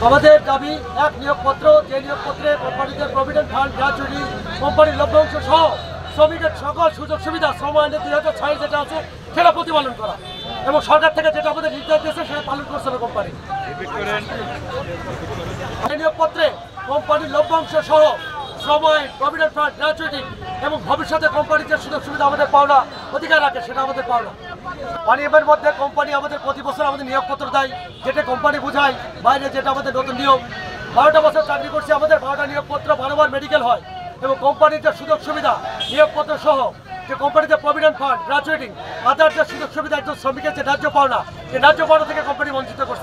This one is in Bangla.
আমাদের দাবি এক নিয়োগপত্র, যে নিয়োগপত্রে কোম্পানিদের প্রভিডেন্ট ফান্ড, গ্র্যাচুইটি, কোম্পানির লভ্যাংশ সহ শ্রমিকের সকল সুযোগ সুবিধা শ্রম আইনের 2006 যেটা আছে সেটা প্রতিপালন করা, এবং সরকার থেকে যেটা আমাদের নির্দেশ দিয়েছে সেটা পালন করছে না কোম্পানি। এই নিয়োগপত্রে কোম্পানির লভ্যাংশ সহ শ্রম আইন, প্রভিডেন্ট ফান্ড, গ্র্যাচুইটি এবং ভবিষ্যতে কোম্পানির যে সুযোগ সুবিধা আমাদের পাওনা অধিকার রাখে সেটা আমাদের পাওনা। অনিয়মের মধ্যে কোম্পানি আমাদের প্রতি বছর আমাদের নিয়োগপত্র দেয়, যেটা কোম্পানি বোঝায় বাইরে, যেটা আমাদের নতুন নিয়ম। 12টা বছর চাকরি করছি, আমাদের 12টা নিয়োগপত্র 12বার মেডিকেল হয়, এবং কোম্পানির যে সুযোগ সুবিধা নিয়োগপত্র সহ যে কোম্পানিতে প্রভিডেন্ট ফান্ড, গ্র্যাচুইটি, আদার যে সুযোগ সুবিধা একজন শ্রমিকের যে ন্যায্য পাওনা, সেই ন্যায্য পাওনা থেকে কোম্পানি বঞ্চিত করছে।